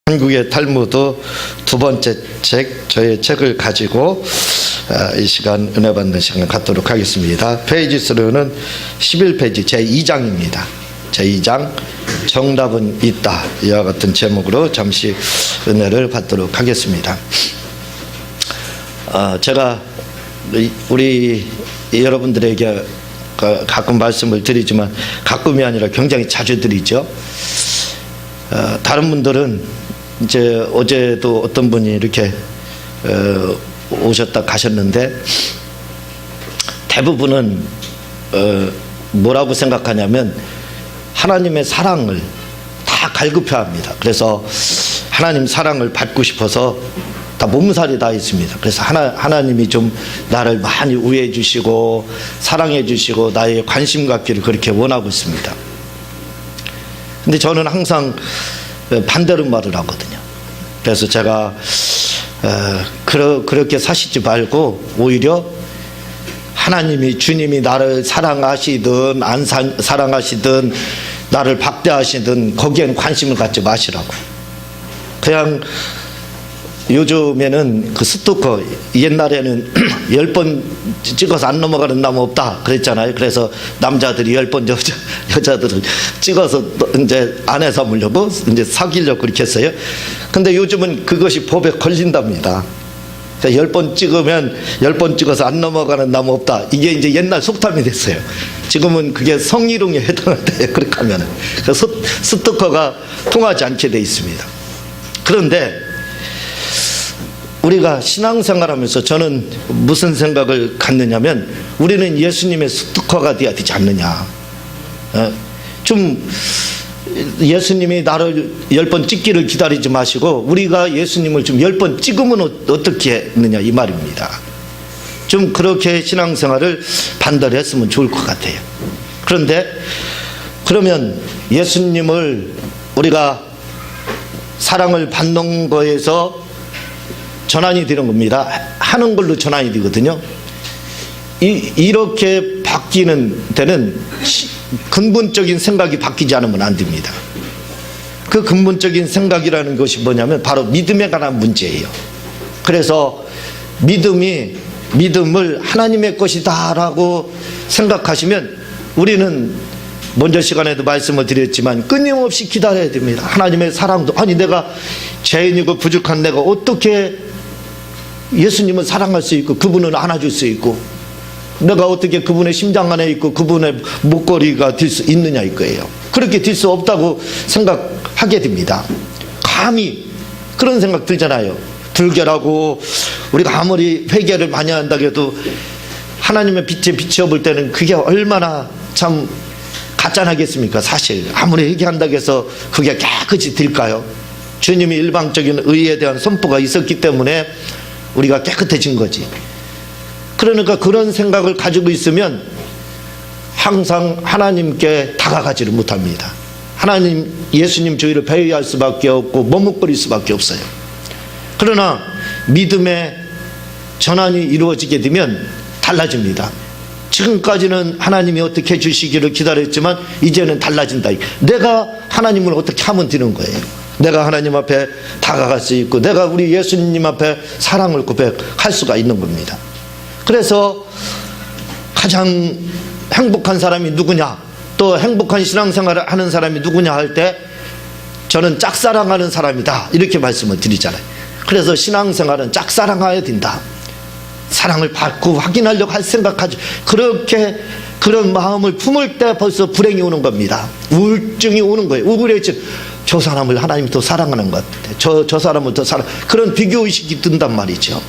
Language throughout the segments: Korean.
한국의 탈무드 두 번째 책, 저의 책을 가지고 이 시간 은혜 받는 시간을 갖도록 하겠습니다. 페이지 수로는 11페이지 제2장입니다. 제2장 정답은 있다. 이와 같은 제목으로 잠시 은혜를 받도록 하겠습니다. 제가 우리 여러분들에게 가끔 말씀을 드리지만 가끔이 아니라 굉장히 자주 드리죠. 다른 분들은 이제 어제도 어떤 분이 이렇게 오셨다 가셨는데 대부분은 뭐라고 생각하냐면 하나님의 사랑을 다 갈급해합니다. 그래서 하나님 사랑을 받고 싶어서 다 몸살이 다 있습니다. 그래서 하나님이 좀 나를 많이 우애해 주시고 사랑해 주시고 나의 관심 갖기를 그렇게 원하고 있습니다. 근데 저는 항상 반대로 말을 하거든요. 그래서 제가 그렇게 사시지 말고 오히려 하나님이 주님이 나를 사랑하시든 안 사랑하시든 나를 박대하시든 거기에는 관심을 갖지 마시라고. 그냥 요즘에는 그 스토커, 옛날에는 10번 찍어서 안 넘어가는 나무 없다 그랬잖아요. 그래서 남자들이 10번 여자들을 찍어서 이제 안에 삼으려고 이제 사귀려고 그렇게 했어요. 근데 요즘은 그것이 법에 걸린답니다. 그러니까 10번 찍으면 10번 찍어서 안 넘어가는 나무 없다. 이게 이제 옛날 속담이 됐어요. 지금은 그게 성희롱에 해당한대요. 그렇게 하면은. 그래서 스토커가 통하지 않게 돼 있습니다. 그런데 우리가 신앙생활하면서 저는 무슨 생각을 갖느냐면 우리는 예수님의 스토커가 돼야 되지 않느냐. 좀 예수님이 나를 10번 찍기를 기다리지 마시고 우리가 예수님을 좀 10번 찍으면 어떻게 했느냐 이 말입니다. 좀 그렇게 신앙생활을 반대로 했으면 좋을 것 같아요. 그런데 그러면 예수님을 우리가 사랑을 받는 거에서 전환이 되는 겁니다. 하는 걸로 전환이 되거든요. 이렇게 바뀌는 데는 근본적인 생각이 바뀌지 않으면 안 됩니다. 그 근본적인 생각이라는 것이 뭐냐면 바로 믿음에 관한 문제예요. 그래서 믿음을 하나님의 것이다 라고 생각하시면 우리는 먼저 시간에도 말씀을 드렸지만 끊임없이 기다려야 됩니다. 하나님의 사랑도 아니 내가 죄인이고 부족한 내가 어떻게 예수님은 사랑할 수 있고 그분은 안아줄 수 있고 내가 어떻게 그분의 심장 안에 있고 그분의 목걸이가 될 수 있느냐 이거예요. 그렇게 될 수 없다고 생각하게 됩니다. 감히 그런 생각 들잖아요. 들결하고 우리가 아무리 회개를 많이 한다고 해도 하나님의 빛에 비추어 때는 그게 얼마나 참 가짜나겠습니까? 사실 아무리 회개한다고 해서 그게 깨끗이 될까요? 주님이 일방적인 의에 대한 선포가 있었기 때문에 우리가 깨끗해진 거지. 그러니까 그런 생각을 가지고 있으면 항상 하나님께 다가가지를 못합니다. 하나님 예수님 주의를 배회할 수밖에 없고 머뭇거릴 수밖에 없어요. 그러나 믿음의 전환이 이루어지게 되면 달라집니다. 지금까지는 하나님이 어떻게 해주시기를 기다렸지만 이제는 달라진다. 내가 하나님을 어떻게 하면 되는 거예요. 내가 하나님 앞에 다가갈 수 있고 내가 우리 예수님 앞에 사랑을 고백할 수가 있는 겁니다. 그래서 가장 행복한 사람이 누구냐, 또 행복한 신앙생활을 하는 사람이 누구냐 할 때 저는 짝사랑하는 사람이다 이렇게 말씀을 드리잖아요. 그래서 신앙생활은 짝사랑해야 된다. 사랑을 받고 확인하려고 할 생각하지. 그렇게 그런 마음을 품을 때 벌써 불행이 오는 겁니다. 우울증이 오는 거예요. 우울해져. 저 사람을 하나님이 더 사랑하는 것 같아. 저 사람을 더 사랑. 그런 비교의식이 든단 말이죠.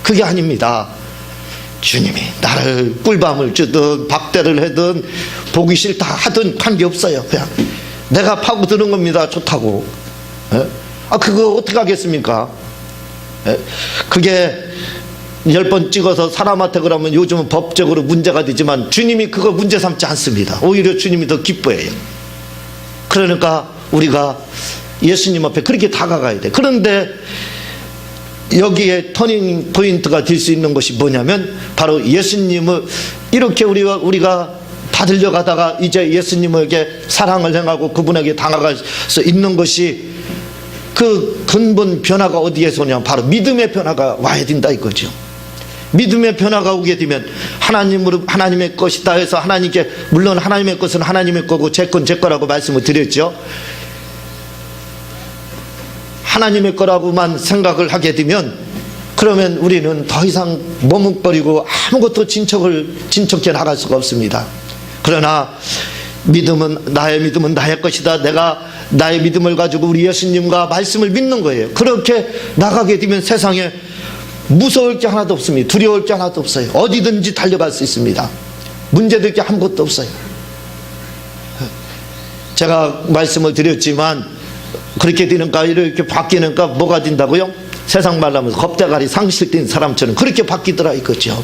그게 아닙니다. 주님이 나를 꿀밤을 주든 박대를 하든 보기 싫다 하든 관계없어요. 그냥 내가 파고드는 겁니다. 좋다고. 그거 어떻게 하겠습니까? 그게 10번 찍어서 사람한테 그러면 요즘은 법적으로 문제가 되지만 주님이 그거 문제 삼지 않습니다. 오히려 주님이 더 기뻐해요. 그러니까 우리가 예수님 앞에 그렇게 다가가야 돼. 그런데 여기에 터닝 포인트가 될 수 있는 것이 뭐냐면 바로 예수님을 이렇게 우리가 받으려 가다가 이제 예수님에게 사랑을 행하고 그분에게 다가갈 수 있는 것이 그 근본 변화가 어디에서 오냐면 바로 믿음의 변화가 와야 된다 이거죠. 믿음의 변화가 오게 되면 하나님의 것이다 해서 하나님께, 물론 하나님의 것은 하나님의 거고 제 건 제 거라고 말씀을 드렸죠. 하나님의 거라고만 생각을 하게 되면 그러면 우리는 더 이상 머뭇거리고 아무것도 진척해 나갈 수가 없습니다. 그러나 나의 믿음은 나의 것이다. 내가 나의 믿음을 가지고 우리 예수님과 말씀을 믿는 거예요. 그렇게 나가게 되면 세상에 무서울 게 하나도 없습니다. 두려울 게 하나도 없어요. 어디든지 달려갈 수 있습니다. 문제될 게 아무것도 없어요. 제가 말씀을 드렸지만 그렇게 되는가, 이렇게 바뀌는가, 뭐가 된다고요? 세상 말로 하면서 겁대가리 상실된 사람처럼 그렇게 바뀌더라 이거죠.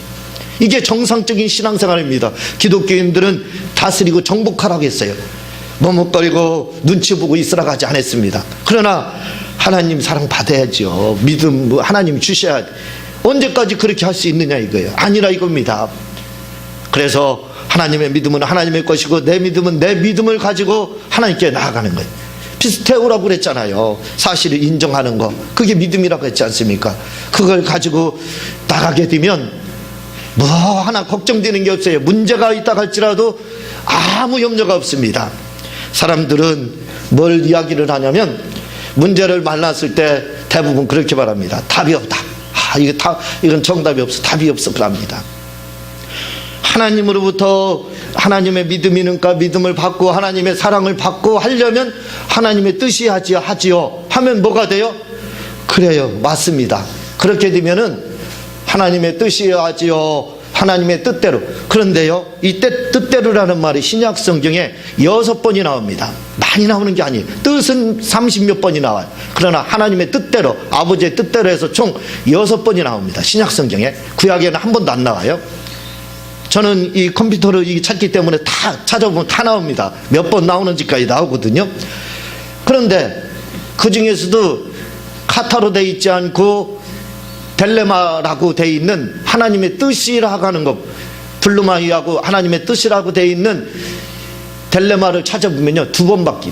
이게 정상적인 신앙생활입니다. 기독교인들은 다스리고 정복하라고 했어요. 머뭇거리고 눈치 보고 있으라고 하지 않았습니다. 그러나 하나님 사랑 받아야죠. 믿음 하나님 주셔야 돼. 언제까지 그렇게 할 수 있느냐 이거예요. 아니라 이겁니다. 그래서 하나님의 믿음은 하나님의 것이고 내 믿음은 내 믿음을 가지고 하나님께 나아가는 거예요. 비슷해오라고 그랬잖아요. 사실을 인정하는 거, 그게 믿음이라고 했지 않습니까? 그걸 가지고 나가게 되면 뭐 하나 걱정되는 게 없어요. 문제가 있다 할지라도 아무 염려가 없습니다. 사람들은 뭘 이야기를 하냐면 문제를 만났을 때 대부분 그렇게 말합니다. 답이 없다. 이건 정답이 없어. 답이 없어. 그럽니다. 하나님으로부터 하나님의 믿음이니까 믿음을 받고 하나님의 사랑을 받고 하려면 하나님의 뜻이 하지요 하면 뭐가 돼요? 그래요. 맞습니다. 그렇게 되면은 하나님의 뜻이 하지요. 하나님의 뜻대로. 그런데요, 이 뜻대로라는 말이 신약 성경에 6번이 나옵니다. 많이 나오는 게 아니에요. 뜻은 30몇 번이 나와요. 그러나 하나님의 뜻대로, 아버지의 뜻대로 해서 총 6번이 나옵니다. 신약 성경에. 구약에는 한 번도 안 나와요. 저는 이 컴퓨터로 찾기 때문에 다 찾아보면 다 나옵니다. 몇 번 나오는지까지 나오거든요. 그런데 그 중에서도 카타로 되어 있지 않고 델레마라고 되어 있는 하나님의 뜻이라고 하는 것, 블루마이하고 하나님의 뜻이라고 되어 있는 델레마를 찾아보면요, 두 번밖에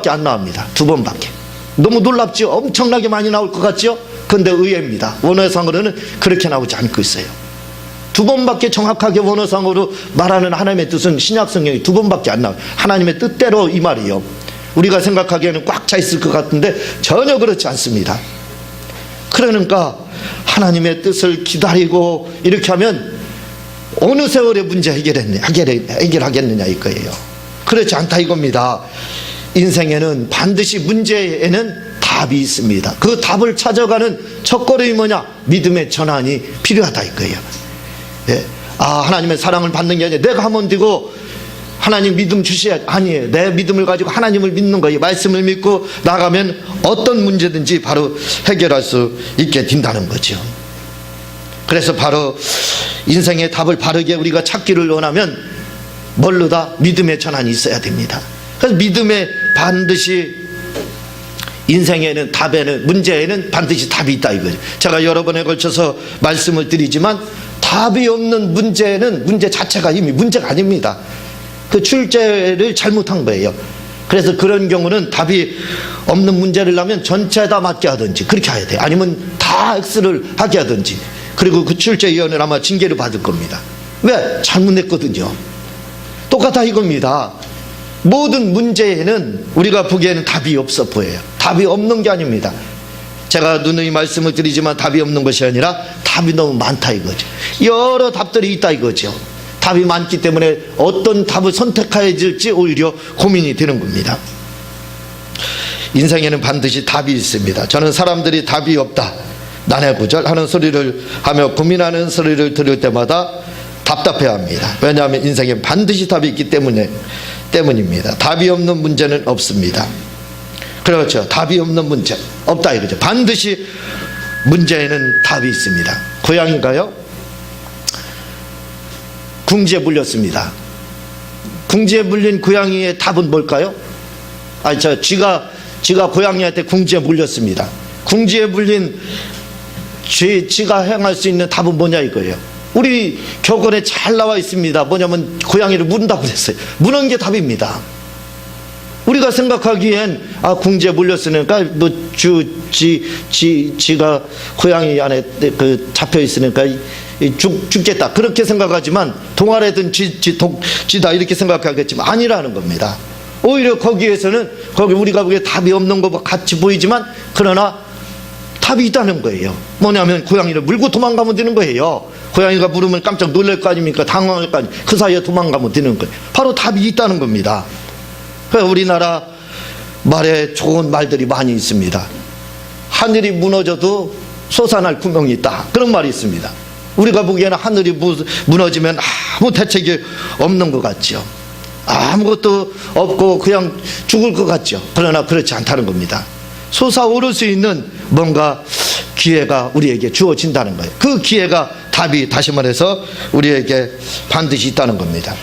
안 나옵니다. 2번밖에. 너무 놀랍죠? 엄청나게 많이 나올 것 같죠? 근데 의외입니다. 원어상으로는 그렇게 나오지 않고 있어요. 2번밖에 정확하게 원어상으로 말하는 하나님의 뜻은 신약 성경이 2번밖에 안 나와요. 하나님의 뜻대로 이 말이에요. 우리가 생각하기에는 꽉 차 있을 것 같은데 전혀 그렇지 않습니다. 그러니까 하나님의 뜻을 기다리고 이렇게 하면 어느 세월에 문제 해결하겠느냐 이거예요. 그렇지 않다 이겁니다. 인생에는 반드시 문제에는 답이 있습니다. 그 답을 찾아가는 첫걸음이 뭐냐? 믿음의 전환이 필요하다 이거예요. 예. 하나님의 사랑을 받는 게 아니라 내가 하면 되고 하나님 믿음 주셔야, 아니에요. 내 믿음을 가지고 하나님을 믿는 거예요. 말씀을 믿고 나가면 어떤 문제든지 바로 해결할 수 있게 된다는 거죠. 그래서 바로 인생의 답을 바르게 우리가 찾기를 원하면 뭘로다? 믿음의 전환이 있어야 됩니다. 그래서 믿음에 반드시 인생에는, 답에는, 문제에는 반드시 답이 있다 이거죠. 제가 여러 번에 걸쳐서 말씀을 드리지만 답이 없는 문제는 문제 자체가 이미 문제가 아닙니다. 그 출제를 잘못한 거예요. 그래서 그런 경우는 답이 없는 문제를 하면 전체 다 맞게 하든지 그렇게 해야 돼요. 아니면 다 X를 하게 하든지. 그리고 그 출제위원은 아마 징계를 받을 겁니다. 왜? 잘못냈거든요. 똑같아 이겁니다. 모든 문제에는 우리가 보기에는 답이 없어 보여요. 답이 없는 게 아닙니다. 제가 누누이 말씀을 드리지만 답이 없는 것이 아니라 답이 너무 많다 이거죠. 여러 답들이 있다 이거죠. 답이 많기 때문에 어떤 답을 선택해야 될지 오히려 고민이 되는 겁니다. 인생에는 반드시 답이 있습니다. 저는 사람들이 답이 없다, 난해구절 하는 소리를 하며 고민하는 소리를 들을 때마다 답답해합니다. 왜냐하면 인생에 반드시 답이 있기 때문입니다. 답이 없는 문제는 없습니다. 그렇죠. 답이 없는 문제 없다 이거죠. 반드시 문제에는 답이 있습니다. 고양이가요, 궁지에 물렸습니다. 궁지에 물린 고양이의 답은 뭘까요? 쥐가 고양이한테 궁지에 물렸습니다. 궁지에 물린 쥐가 행할 수 있는 답은 뭐냐 이거예요. 우리 교권에 잘 나와 있습니다. 뭐냐면 고양이를 문다고 그랬어요. 무는 게 답입니다. 우리가 우리가 생각하기엔 궁지에 물렸으니까 뭐 지가 고양이 안에 그 잡혀 있으니까 죽겠다 그렇게 생각하지만 동아래든 쥐다 이렇게 생각하겠지만 아니라는 겁니다. 오히려 거기에서는 거기 우리가 보기에 답이 없는 것 같이 보이지만 그러나 답이 있다는 거예요. 뭐냐면 고양이를 물고 도망가면 되는 거예요. 고양이가 물으면 깜짝 놀랄 거 아닙니까? 당황할 거 아닙니까? 그 사이에 도망가면 되는 거예요. 바로 답이 있다는 겁니다. 우리나라 말에 좋은 말들이 많이 있습니다. 하늘이 무너져도 솟아날 구멍이 있다, 그런 말이 있습니다. 우리가 보기에는 하늘이 무너지면 아무 대책이 없는 것 같죠. 아무것도 없고 그냥 죽을 것 같죠. 그러나 그렇지 않다는 겁니다. 솟아오를 수 있는 뭔가 기회가 우리에게 주어진다는 거예요. 그 기회가 답이 다시 말해서 우리에게 반드시 있다는 겁니다.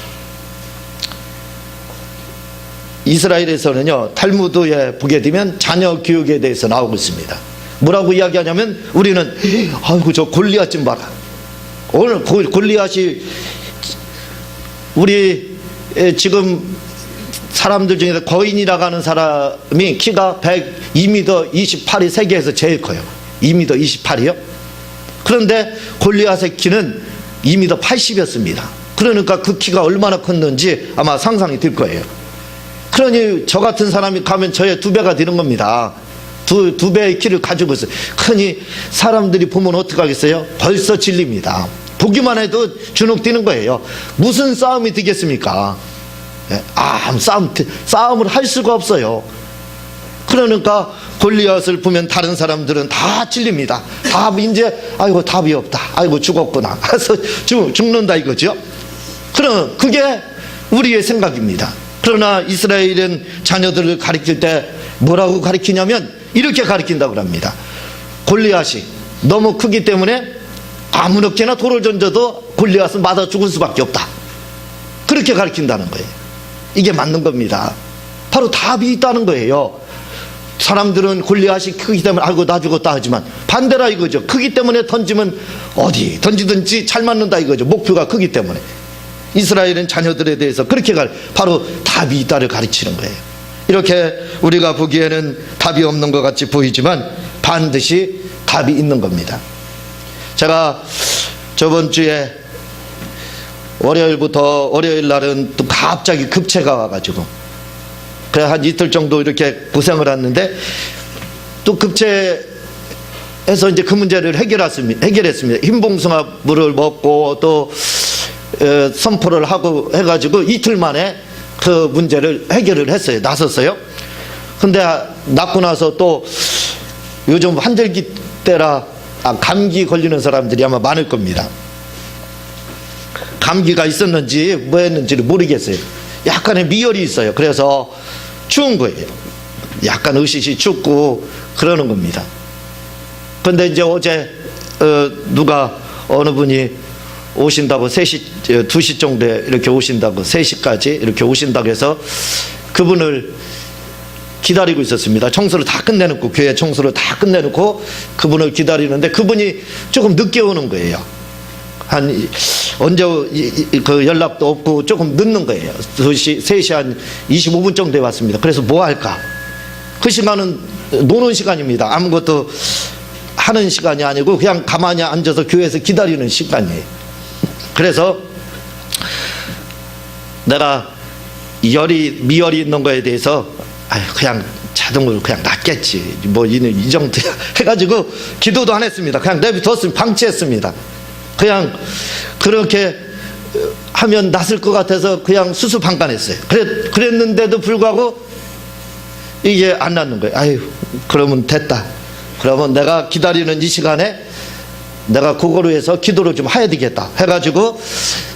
이스라엘에서는요, 탈무드에 보게 되면 자녀 교육에 대해서 나오고 있습니다. 뭐라고 이야기하냐면 우리는 아이고 저 골리앗 좀 봐라. 오늘 골리앗이 우리 지금 사람들 중에서 거인이라고 하는 사람이 키가 2m 28이 세계에서 제일 커요. 2m 28이요. 그런데 골리앗의 키는 2m 80이었습니다. 그러니까 그 키가 얼마나 컸는지 아마 상상이 될 거예요. 그러니 저 같은 사람이 가면 저의 2배가 되는 겁니다. 두 배의 키를 가지고 있어요. 그러니 사람들이 보면 어떡하겠어요? 벌써 질립니다. 보기만 해도 주눅 드는 거예요. 무슨 싸움이 되겠습니까? 싸움을 할 수가 없어요. 그러니까 골리앗을 보면 다른 사람들은 다 질립니다. 이제 아이고 답이 없다. 아이고 죽었구나. 그래서 죽는다 이거죠. 그럼 그게 우리의 생각입니다. 그러나 이스라엘은 자녀들을 가르칠 때 뭐라고 가르치냐면 이렇게 가르친다고 합니다. 골리앗이 너무 크기 때문에 아무렇게나 돌을 던져도 골리앗은 맞아 죽을 수밖에 없다. 그렇게 가르친다는 거예요. 이게 맞는 겁니다. 바로 답이 있다는 거예요. 사람들은 골리앗이 크기 때문에 아이고 나 죽었다 하지만 반대라 이거죠. 크기 때문에 던지면 어디 던지든지 잘 맞는다 이거죠. 목표가 크기 때문에. 이스라엘은 자녀들에 대해서 그렇게 바로 답이 있다를 가르치는 거예요. 이렇게 우리가 보기에는 답이 없는 것 같이 보이지만 반드시 답이 있는 겁니다. 제가 저번 주에 월요일 날은 또 갑자기 급체가 와가지고 그래 한 이틀 정도 이렇게 고생을 했는데 또 급체해서 이제 그 문제를 해결했습니다. 흰봉숭아물을 먹고 또 선포를 하고 해가지고 이틀 만에 그 문제를 해결을 했어요. 나섰어요. 근데 낫고 나서 또 요즘 환절기 때라 감기 걸리는 사람들이 아마 많을 겁니다. 감기가 있었는지 뭐 했는지를 모르겠어요. 약간의 미열이 있어요. 그래서 추운 거예요. 약간 으시시 춥고 그러는 겁니다. 근데 이제 어제 어느 분이 오신다고 2시 정도에 이렇게 오신다고 3시까지 이렇게 오신다고 해서 그분을 기다리고 있었습니다. 청소를 다 끝내놓고 교회 청소를 다 끝내놓고 그분을 기다리는데 그분이 조금 늦게 오는 거예요. 언제 그 연락도 없고 조금 늦는 거예요. 3시 한 25분 정도에 왔습니다. 그래서 뭐 할까? 그 시간은 노는 시간입니다. 아무것도 하는 시간이 아니고 그냥 가만히 앉아서 교회에서 기다리는 시간이에요. 그래서 내가 미열이 있는 거에 대해서 그냥 자동으로 그냥 낫겠지 뭐 이 정도 해가지고 기도도 안 했습니다. 그냥 내비뒀습니다. 방치했습니다. 그냥 그렇게 하면 낫을 것 같아서 그냥 수수방관했어요. 그랬는데도 불구하고 이게 안 낫는 거예요. 아유 그러면 됐다. 그러면 내가 기다리는 이 시간에 내가 그거로 해서 기도를 좀 해야 되겠다 해가지고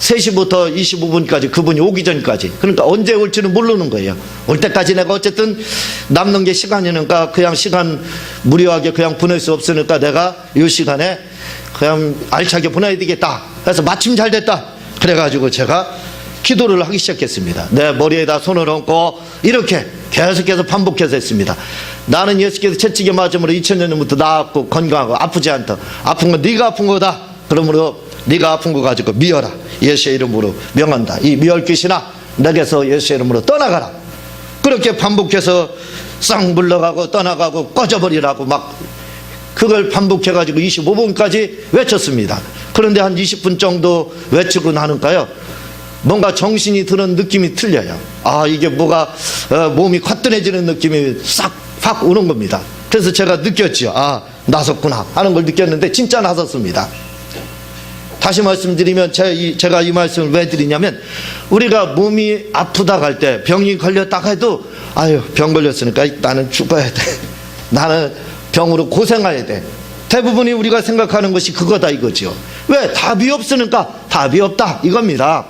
3시부터 25분까지 그분이 오기 전까지, 그러니까 언제 올지는 모르는 거예요. 올 때까지 내가 어쨌든 남는 게 시간이니까 그냥 시간 무료하게 그냥 보낼 수 없으니까 내가 이 시간에 그냥 알차게 보내야 되겠다 해서 마침 잘 됐다 그래가지고 제가 기도를 하기 시작했습니다. 내 머리에다 손을 얹고 이렇게 계속해서 반복해서 했습니다. 나는 예수께서 채찍에 맞음으로 2000년부터 나았고 건강하고 아프지 않다. 아픈 건 네가 아픈 거다. 그러므로 네가 아픈 거 가지고 미어라. 예수의 이름으로 명한다. 이 미열 귀신아 내게서 예수의 이름으로 떠나가라. 그렇게 반복해서 싹 물러가고 떠나가고 꺼져버리라고 막 그걸 반복해가지고 25분까지 외쳤습니다. 그런데 한 20분 정도 외치고 나니까요, 뭔가 정신이 드는 느낌이 틀려요. 아, 이게 뭐가 몸이 화끈해지는 느낌이 싹 확 오는 겁니다. 그래서 제가 느꼈죠. 아, 나섰구나 하는 걸 느꼈는데 진짜 나섰습니다. 다시 말씀드리면 제가 이 말씀을 왜 드리냐면, 우리가 몸이 아프다 할 때, 병이 걸렸다 해도 아유, 병 걸렸으니까 나는 죽어야 돼, 나는 병으로 고생해야 돼, 대부분이 우리가 생각하는 것이 그거다 이거죠. 왜? 답이 없으니까 답이 없다 이겁니다.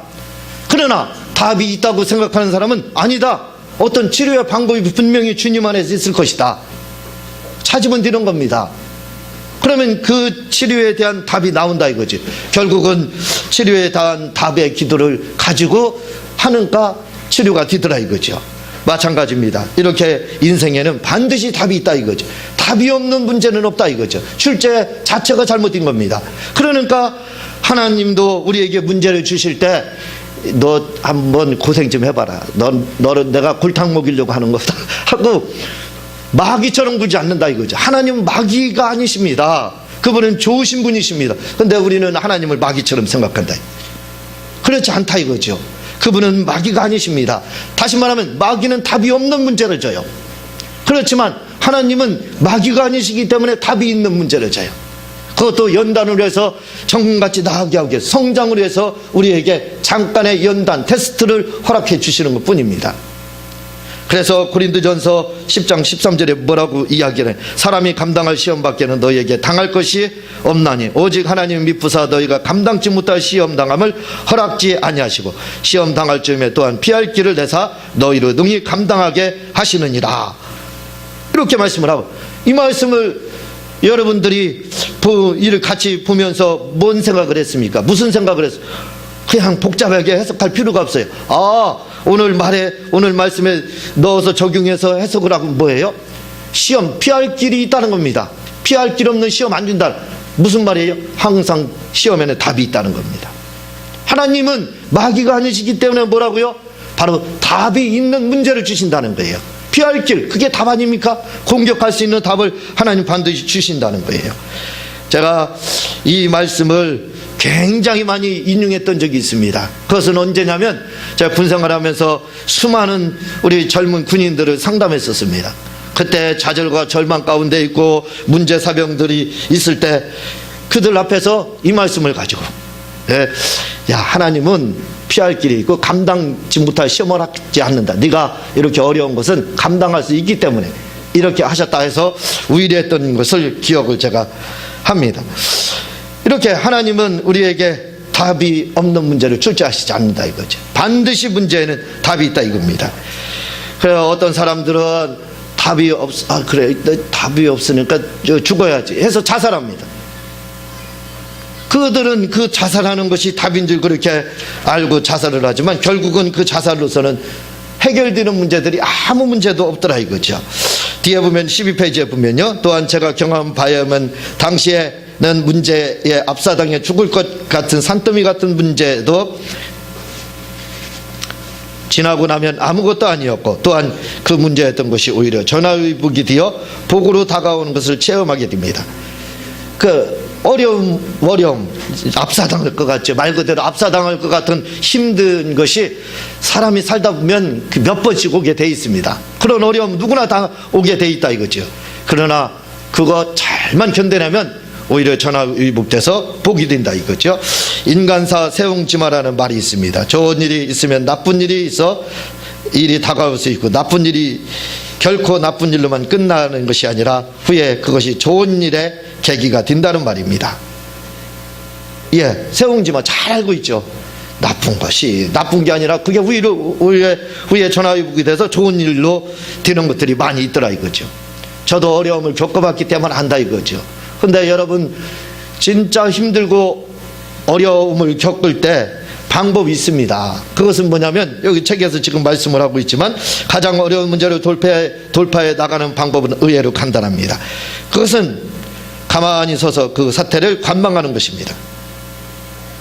그러나 답이 있다고 생각하는 사람은 아니다, 어떤 치료의 방법이 분명히 주님 안에서 있을 것이다, 찾으면 되는 겁니다. 그러면 그 치료에 대한 답이 나온다 이거지. 결국은 치료에 대한 답의 기도를 가지고 하니까 치료가 되더라 이거죠. 마찬가지입니다. 이렇게 인생에는 반드시 답이 있다 이거죠. 답이 없는 문제는 없다 이거죠. 출제 자체가 잘못된 겁니다. 그러니까 하나님도 우리에게 문제를 주실 때 너 한번 고생 좀 해봐라, 너를 내가 골탕 먹이려고 하는 거다 하고 마귀처럼 굴지 않는다 이거죠. 하나님은 마귀가 아니십니다. 그분은 좋으신 분이십니다. 그런데 우리는 하나님을 마귀처럼 생각한다. 그렇지 않다 이거죠. 그분은 마귀가 아니십니다. 다시 말하면 마귀는 답이 없는 문제를 줘요. 그렇지만 하나님은 마귀가 아니시기 때문에 답이 있는 문제를 줘요. 그것도 연단을 해서 정금같이 나아가게 하기 위해서, 성장을 위해서 우리에게 잠깐의 연단 테스트를 허락해 주시는 것 뿐입니다. 그래서 고린도전서 10장 13절에 뭐라고 이야기를 해? 사람이 감당할 시험밖에는 너희에게 당할 것이 없나니 오직 하나님 미쁘사 너희가 감당치 못할 시험당함을 허락지 아니하시고 시험당할 즈음에 또한 피할 길을 내사 너희로 능히 감당하게 하시느니라. 이렇게 말씀을 하고, 이 말씀을 여러분들이 이를 같이 보면서 뭔 생각을 했습니까? 무슨 생각을 했어요? 그냥 복잡하게 해석할 필요가 없어요. 아, 오늘 말씀에 넣어서 적용해서 해석을 하고 뭐예요? 시험, 피할 길이 있다는 겁니다. 피할 길 없는 시험 안 준다. 무슨 말이에요? 항상 시험에는 답이 있다는 겁니다. 하나님은 마귀가 아니시기 때문에 뭐라고요? 바로 답이 있는 문제를 주신다는 거예요. 피할 길, 그게 답 아닙니까? 공격할 수 있는 답을 하나님 반드시 주신다는 거예요. 제가 이 말씀을 굉장히 많이 인용했던 적이 있습니다. 그것은 언제냐면, 제가 군생활 하면서 수많은 우리 젊은 군인들을 상담했었습니다. 그때 좌절과 절망 가운데 있고 문제사병들이 있을 때 그들 앞에서 이 말씀을 가지고, 야, 하나님은 피할 길이 있고 감당치 못할 시험을 하지 않는다. 네가 이렇게 어려운 것은 감당할 수 있기 때문에 이렇게 하셨다 해서 위로했던 것을 기억을 제가 합니다. 이렇게 하나님은 우리에게 답이 없는 문제를 출제하시지 않는다 이거죠. 반드시 문제에는 답이 있다 이겁니다. 그래서 어떤 사람들은 답이 답이 없으니까 죽어야지 해서 자살합니다. 그들은 그 자살하는 것이 답인 줄 그렇게 알고 자살을 하지만 결국은 그 자살로서는 해결되는 문제들이 아무 문제도 없더라 이거죠. 뒤에 보면 12페이지에 보면요, 또한 제가 경험한 바에는 당시에는 문제에 압사당해 죽을 것 같은 산더미 같은 문제도 지나고 나면 아무것도 아니었고, 또한 그 문제였던 것이 오히려 전화위복이 되어 복으로 다가오는 것을 체험하게 됩니다. 그 어려움, 압사당할 것 같죠. 말 그대로 압사당할 것 같은 힘든 것이 사람이 살다 보면 몇 번씩 오게 돼 있습니다. 그런 어려움 누구나 다 오게 돼 있다 이거죠. 그러나 그거 잘만 견뎌내면 오히려 전화위복돼서 복이 된다 이거죠. 인간사 세웅지마라는 말이 있습니다. 좋은 일이 있으면 나쁜 일이 있어 일이 다가올 수 있고, 나쁜 일이 결코 나쁜 일로만 끝나는 것이 아니라 후에 그것이 좋은 일의 계기가 된다는 말입니다. 예, 세웅지마 잘 알고 있죠. 나쁜 것이 나쁜 게 아니라 그게 후에 전화위복이 돼서 좋은 일로 되는 것들이 많이 있더라 이거죠. 저도 어려움을 겪어봤기 때문에 안다 이거죠. 근데 여러분, 진짜 힘들고 어려움을 겪을 때 방법이 있습니다. 그것은 뭐냐면, 여기 책에서 지금 말씀을 하고 있지만 가장 어려운 문제를 돌파해 나가는 방법은 의외로 간단합니다. 그것은 가만히 서서 그 사태를 관망하는 것입니다.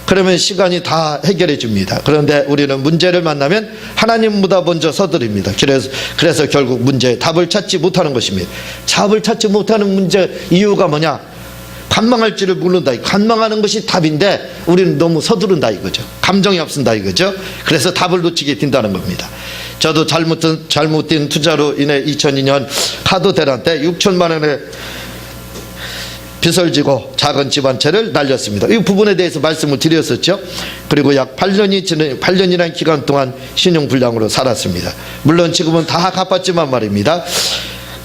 그러면 시간이 다 해결해 줍니다. 그런데 우리는 문제를 만나면 하나님보다 먼저 서두릅니다. 그래서 결국 문제의 답을 찾지 못하는 것입니다. 답을 찾지 못하는 문제 이유가 뭐냐? 관망할 줄을 모른다. 관망하는 것이 답인데 우리는 너무 서두른다 이거죠. 감정이 앞선다 이거죠. 그래서 답을 놓치게 된다는 겁니다. 저도 잘못된 투자로 인해 2002년 카드 대란 때 6천만 원의 빚을 지고 작은 집 한 채를 날렸습니다. 이 부분에 대해서 말씀을 드렸었죠. 그리고 약 8년이라는 기간 동안 신용불량으로 살았습니다. 물론 지금은 다 갚았지만 말입니다.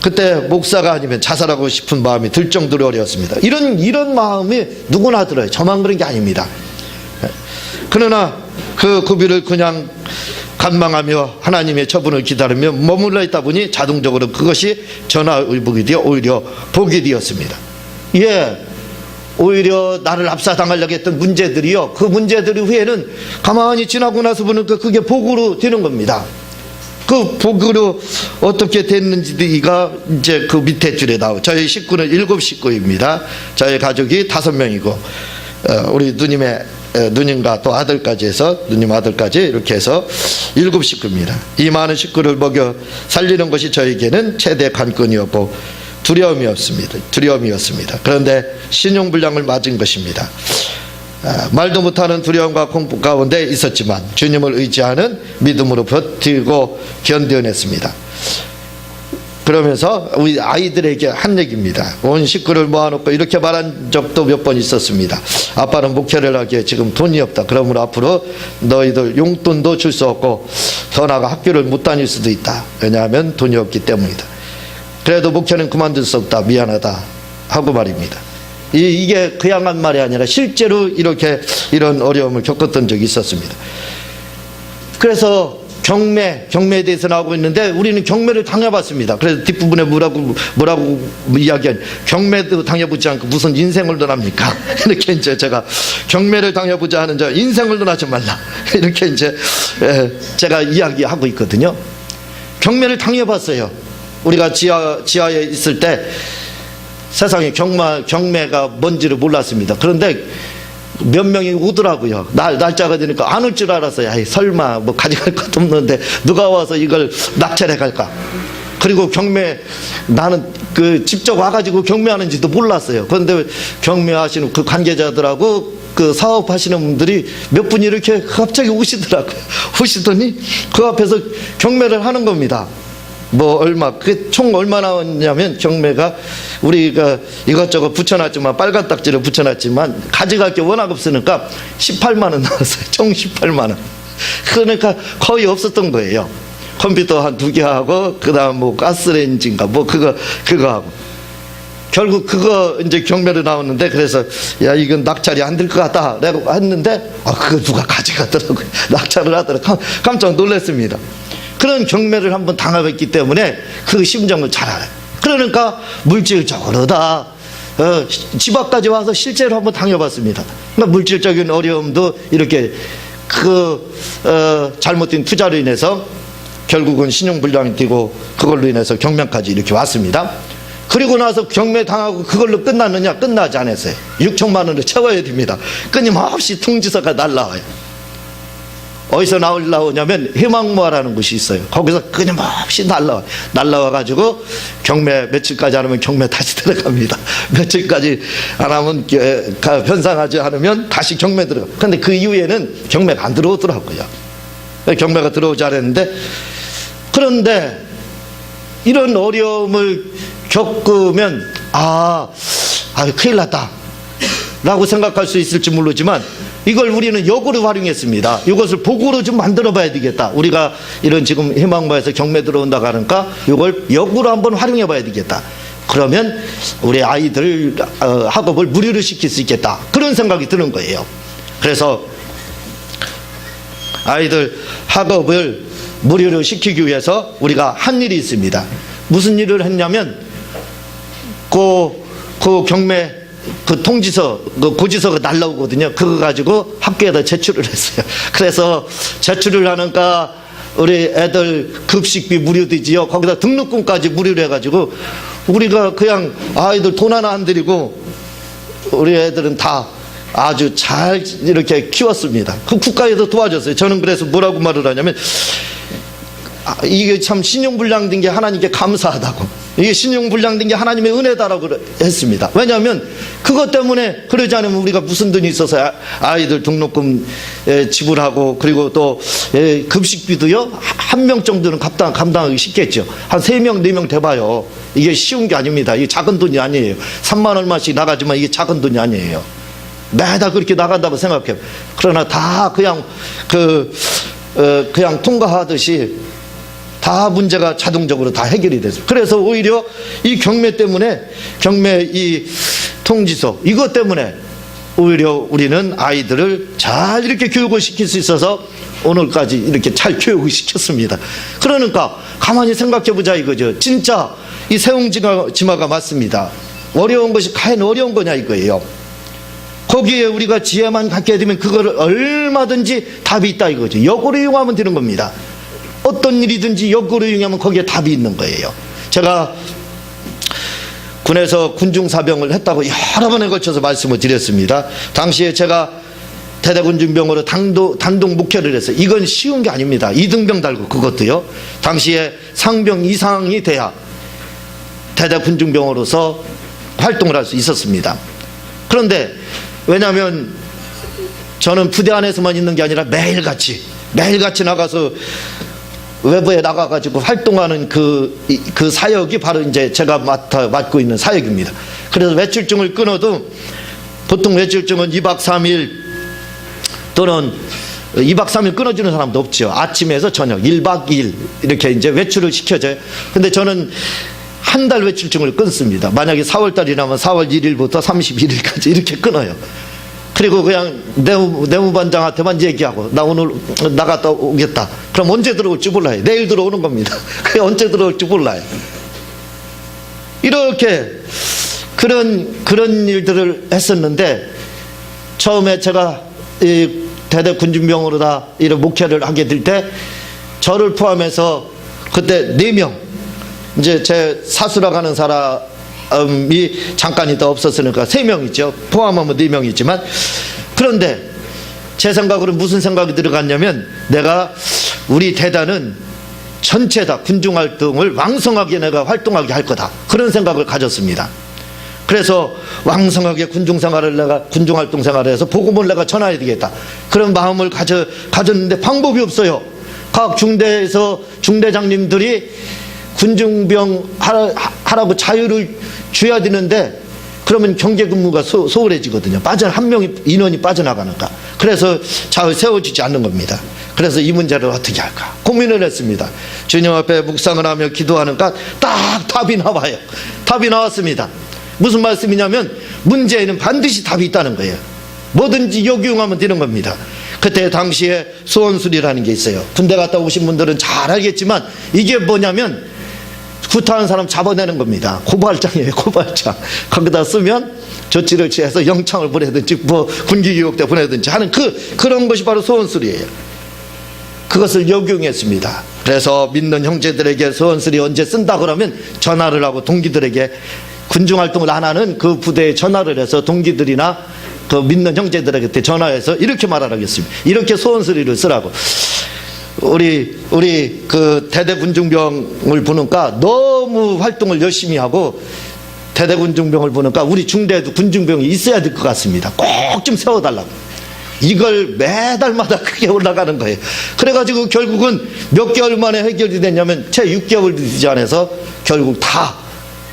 그때 목사가 아니면 자살하고 싶은 마음이 들 정도로 어려웠습니다. 이런 마음이 누구나 들어요. 저만 그런 게 아닙니다. 그러나 그 고비를 그냥 간망하며 하나님의 처분을 기다리며 머물러 있다 보니 자동적으로 그것이 전화위복이 되어 오히려 복이 되었습니다. 예, 오히려 나를 압사당하려고 했던 문제들이요, 그 문제들이 후에는 가만히 지나고 나서 보니까 그게 복으로 되는 겁니다. 그 복으로 어떻게 됐는지가 이제 그 밑에 줄에 나오고, 저희 식구는 7식구입니다. 저희 가족이 5명이고 우리 누님과 또 아들까지 해서, 누님 아들까지 이렇게 해서 7식구입니다. 이 많은 식구를 먹여 살리는 것이 저에게는 최대 관건이었고 두려움이었습니다. 그런데 신용불량을 맞은 것입니다. 말도 못하는 두려움과 공포 가운데 있었지만 주님을 의지하는 믿음으로 버티고 견뎌냈습니다. 그러면서 우리 아이들에게 한 얘기입니다. 온 식구를 모아놓고 이렇게 말한 적도 몇 번 있었습니다. 아빠는 목회를 하기에 지금 돈이 없다. 그러므로 앞으로 너희들 용돈도 줄 수 없고 더 나아가 학교를 못 다닐 수도 있다. 왜냐하면 돈이 없기 때문이다. 그래도 목회는 그만둘 수 없다. 미안하다 하고 말입니다. 이게 그냥 한 말이 아니라 실제로 이런 어려움을 겪었던 적이 있었습니다. 그래서 경매에 대해서 나오고 있는데 우리는 경매를 당해봤습니다. 그래서 뒷부분에 뭐라고 이야기한, 경매도 당해보지 않고 무슨 인생을 논합니까? 이렇게 이제 제가 경매를 당해보자 하는 자 인생을 논하지 말라, 이렇게 이제 제가 이야기하고 있거든요. 경매를 당해봤어요. 우리가 지하에 있을 때 세상에 경매가 뭔지를 몰랐습니다. 그런데 몇 명이 오더라고요. 날짜가 되니까 안 올 줄 알았어요. 아이, 설마 뭐 가져갈 것도 없는데 누가 와서 이걸 낙찰해 갈까. 그리고 나는 직접 와가지고 경매하는지도 몰랐어요. 그런데 경매하시는 그 관계자들하고 그 사업하시는 분들이 몇 분이 이렇게 갑자기 오시더라고요. 오시더니 그 앞에서 경매를 하는 겁니다. 그게 총 얼마 나왔냐면, 경매가 우리가 이것저것 붙여놨지만, 빨간 딱지를 붙여놨지만 가져갈 게 워낙 없으니까 18만 원 나왔어요. 총 18만 원. 그러니까 거의 없었던 거예요. 컴퓨터 한 2개 하고, 그 다음 가스레인지인가 그거 하고. 결국 그거 이제 경매로 나왔는데, 그래서 야, 이건 낙찰이 안 될 것 같다 라고 했는데, 그거 누가 가져가더라고요. 낙찰을 하더라고요. 깜짝 놀랐습니다. 그런 경매를 한번 당해봤기 때문에 그 심정을 잘 알아요. 그러니까 물질적으로 다 집 앞까지 와서 실제로 한번 당해봤습니다. 그러니까 물질적인 어려움도 이렇게 잘못된 투자로 인해서 결국은 신용불량이 되고, 그걸로 인해서 경매까지 이렇게 왔습니다. 그리고 나서 경매 당하고 그걸로 끝났느냐? 끝나지 않았어요. 6천만 원을 채워야 됩니다. 끊임없이 통지서가 날라와요. 어디서 나오냐면 희망모아라는 곳이 있어요. 거기서 끊임없이 날라와가지고 경매 며칠까지 안 하면 경매 다시 들어갑니다. 며칠까지 안 하면 변상하지 않으면 다시 경매 들어가. 근데 그 이후에는 경매가 안 들어오더라고요. 경매가 들어오지 않았는데, 그런데 이런 어려움을 겪으면 큰일 났다 라고 생각할 수 있을지 모르지만, 이걸 우리는 역으로 활용했습니다. 이것을 복으로 좀 만들어 봐야 되겠다. 우리가 이런 지금 희망모에서 경매 들어온다고 하니까 이걸 역으로 한번 활용해 봐야 되겠다. 그러면 우리 아이들 학업을 무료로 시킬 수 있겠다. 그런 생각이 드는 거예요. 그래서 아이들 학업을 무료로 시키기 위해서 우리가 한 일이 있습니다. 무슨 일을 했냐면, 그 경매 통지서, 고지서가 날라오거든요. 그거 가지고 학교에다 제출을 했어요. 그래서 제출을 하니까 우리 애들 급식비 무료되지요. 거기다 등록금까지 무료로 해가지고 우리가 그냥 아이들 돈 하나 안 드리고 우리 애들은 다 아주 잘 이렇게 키웠습니다. 그 국가에서 도와줬어요. 저는 그래서 뭐라고 말을 하냐면, 이게 참 신용불량된 게 하나님께 감사하다고, 이게 신용불량된 게 하나님의 은혜다라고 했습니다. 왜냐하면 그것 때문에, 그러지 않으면 우리가 무슨 돈이 있어서 아이들 등록금 지불하고, 그리고 또 급식비도요 한 명 정도는 감당하기 쉽겠죠. 한 3명 4명 돼봐요. 이게 쉬운 게 아닙니다. 이게 작은 돈이 아니에요. 3만 얼마씩 나가지만 이게 작은 돈이 아니에요. 매달 그렇게 나간다고 생각해요. 그러나 다 그냥 그냥 통과하듯이 다 문제가 자동적으로 다 해결이 됐어요. 그래서 오히려 이 경매 때문에, 경매 이 통지서 이것 때문에 오히려 우리는 아이들을 잘 이렇게 교육을 시킬 수 있어서 오늘까지 이렇게 잘 교육을 시켰습니다. 그러니까 가만히 생각해 보자 이거죠. 진짜 이 세옹지마가 맞습니다. 어려운 것이 과연 어려운 거냐 이거예요. 거기에 우리가 지혜만 갖게 되면 그거를 얼마든지 답이 있다 이거죠. 역으로 이용하면 되는 겁니다. 어떤 일이든지 역으로 이용하면 거기에 답이 있는 거예요. 제가 군에서 군중사병을 했다고 여러 번에 걸쳐서 말씀을 드렸습니다. 당시에 제가 대대군중병으로 단독 목회를 했어요. 이건 쉬운 게 아닙니다. 2등병 달고 그것도요. 당시에 상병 이상이 돼야 대대군중병으로서 활동을 할 수 있었습니다. 그런데 왜냐하면 저는 부대 안에서만 있는 게 아니라 매일같이 나가서 외부에 나가가지고 활동하는 그 사역이 바로 이제 제가 맡고 있는 사역입니다. 그래서 외출증을 끊어도 보통 외출증은 2박 3일 또는 2박 3일 끊어주는 사람도 없죠. 아침에서 저녁 1박 2일 이렇게 이제 외출을 시켜줘요. 근데 저는 한 달 외출증을 끊습니다. 만약에 4월달이라면 4월 1일부터 31일까지 이렇게 끊어요. 그리고 그냥 내무반장한테만 얘기하고, 나 오늘 나갔다 오겠다. 그럼 언제 들어올지 몰라요. 내일 들어오는 겁니다. 그게 언제 들어올지 몰라요. 이렇게 그런 일들을 했었는데, 처음에 제가 대대 군중병으로 다 이런 목회를 하게 될 때 저를 포함해서 그때 4명, 이제 제 사수라 가는 사람이 잠깐 있다 없었으니까 3명이죠. 포함하면 4명이지만, 그런데 제 생각으로 무슨 생각이 들어갔냐면, 내가 우리 대단은 전체 다 군중활동을 왕성하게 내가 활동하게 할 거다, 그런 생각을 가졌습니다. 그래서 왕성하게 군중활동 생활을 해서 복음을 내가 전해야 되겠다, 그런 마음을 가졌는데 방법이 없어요. 각 중대에서 중대장님들이 군중병 하라고 자유를 줘야 되는데, 그러면 경계 근무가 소홀해지거든요. 한 명이 인원이 빠져나가니까. 그래서 잘 세워지지 않는 겁니다. 그래서 이 문제를 어떻게 할까 고민을 했습니다. 주님 앞에 묵상을 하며 기도하니까 딱 답이 나와요. 답이 나왔습니다. 무슨 말씀이냐면, 문제에는 반드시 답이 있다는 거예요. 뭐든지 역이용하면 되는 겁니다. 그때 당시에 소원술이라는 게 있어요. 군대 갔다 오신 분들은 잘 알겠지만, 이게 뭐냐면 구타한 사람 잡아내는 겁니다. 고발장이에요. 고발장. 거기다 쓰면 조치를 취해서 영창을 보내든지 뭐 군기교육대 보내든지 하는 그런 것이 바로 소원술이에요. 그것을 역용했습니다. 그래서 믿는 형제들에게 소원술이 언제 쓴다 그러면 전화를 하고, 동기들에게 군중활동을 안 하는 그 부대에 전화를 해서 동기들이나 그 믿는 형제들에게 전화해서 이렇게 말하라겠습니다. 이렇게 소원술이를 쓰라고. 우리 그 대대군중병을 보니까 너무 활동을 열심히 하고, 대대군중병을 보니까 우리 중대에도 군중병이 있어야 될 것 같습니다. 꼭 좀 세워달라고. 이걸 매달마다 크게 올라가는 거예요. 그래가지고 결국은 몇 개월 만에 해결이 됐냐면, 채 6개월 되지 않아서 결국 다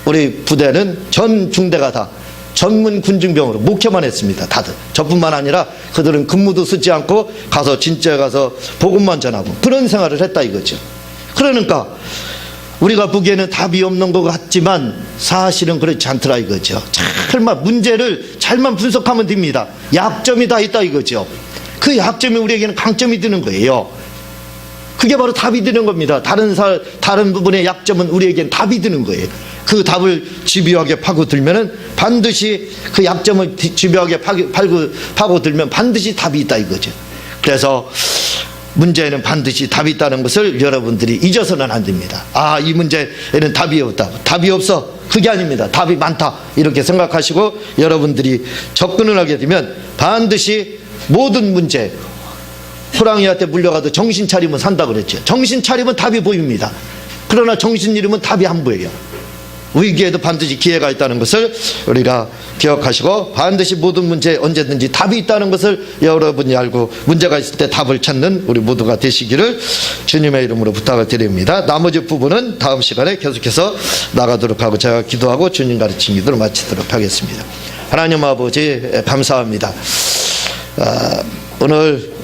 우리 부대는 전 중대가 다 전문 군중병으로 목회만 했습니다. 다들. 저뿐만 아니라 그들은 근무도 쓰지 않고 가서 진짜에 가서 복음만 전하고 그런 생활을 했다 이거죠. 그러니까 우리가 보기에는 답이 없는 것 같지만 사실은 그렇지 않더라 이거죠. 잘만 문제를 잘만 분석하면 됩니다. 약점이 다 있다 이거죠. 그 약점이 우리에게는 강점이 되는 거예요. 그게 바로 답이 되는 겁니다. 다른 부분의 약점은 우리에게는 답이 되는 거예요. 그 답을 집요하게 파고들면은 반드시, 그 약점을 집요하게 파고들면 반드시 답이 있다 이거죠. 그래서 문제에는 반드시 답이 있다는 것을 여러분들이 잊어서는 안 됩니다. 이 문제에는 답이 없다. 답이 없어. 그게 아닙니다. 답이 많다 이렇게 생각하시고 여러분들이 접근을 하게 되면 반드시 모든 문제, 호랑이한테 물려가도 정신 차리면 산다 그랬죠. 정신 차리면 답이 보입니다. 그러나 정신 잃으면 답이 안 보여요. 위기에도 반드시 기회가 있다는 것을 우리가 기억하시고 반드시 모든 문제에 언제든지 답이 있다는 것을 여러분이 알고 문제가 있을 때 답을 찾는 우리 모두가 되시기를 주님의 이름으로 부탁을 드립니다. 나머지 부분은 다음 시간에 계속해서 나가도록 하고 제가 기도하고 주님 가르친 기도를 마치도록 하겠습니다. 하나님 아버지 감사합니다. 오늘